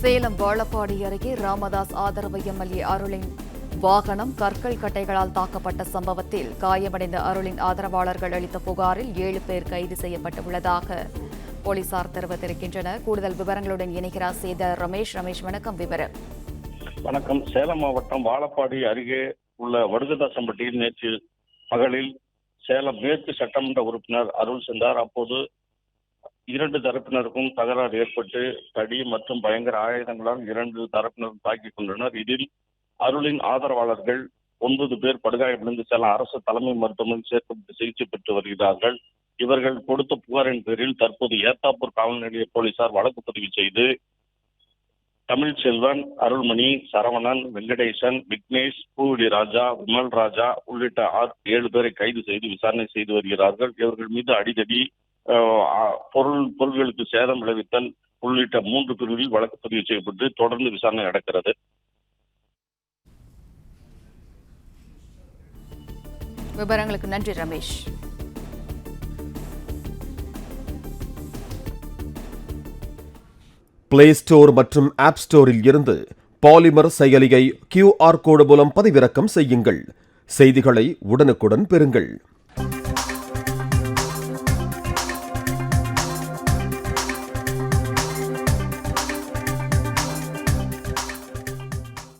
சேலம் வாழப்பாடி அருகே ராமதாஸ் ஆதரவு எம்எல்ஏ அருளின் வாகனம் கற்கள் கட்டைகளால் தாக்கப்பட்ட சம்பவத்தில் காயமடைந்த அருளின் ஆதரவாளர்கள் அளித்த புகாரில் 7 பேர் கைது செய்யப்பட்டுள்ளதாக போலீசார் தெரிவித்திருக்கின்றனர். கூடுதல் விவரங்களுடன் இணைகிறார் செய்தியாளர் ரமேஷ். வணக்கம். விவரம். வணக்கம். சேலம் மாவட்டம் வாழப்பாடி அருகே உள்ள வடுகதாசம்பட்டியில் நேற்று பகலில் சேலம் மேற்கு சட்டமன்ற உறுப்பினர் அருள் சென்றார். அப்போது 2 தரப்பினருக்கும் தகராறு ஏற்பட்டு தடி மற்றும் பயங்கர ஆயுதங்களால் 2 தரப்பினரும் தாக்கிக் கொண்டனர். இதில் அருளின் ஆதரவாளர்கள் 9 பேர் படுகாயமடைந்து சேலம் அரசு தலைமை மருத்துவமனையில் சேர்க்கப்பட்டு சிகிச்சை பெற்று வருகிறார்கள். இவர்கள் கொடுத்த புகாரின் பேரில் தற்போது ஏத்தாப்பூர் காவல் நிலைய போலீசார் வழக்கு பதிவு செய்து தமிழ்ச்செல்வன், அருள்மணி, சரவணன், வெங்கடேசன், விக்னேஷ், பூவிலி ராஜா, விமல் ராஜா உள்ளிட்ட 7 பேரை கைது செய்து விசாரணை செய்து வருகிறார்கள். இவர்கள் மீது அடிதடி, பொருள்களுக்கு சேதம் விளைவித்தல் உள்ளிட்ட 3 பிரிவில் வழக்கு பதிவு செய்யப்பட்டு தொடர்ந்து விசாரணை நடக்கிறது. விவரங்களுக்கு நன்றி ரமேஷ். பிளே ஸ்டோர் மற்றும் ஆப் ஸ்டோரில் இருந்து பாலிமர் செயலியை QR கோடு மூலம் பதிவிறக்கம் செய்யுங்கள். செய்திகளை உடனுக்குடன் பெறுங்கள்.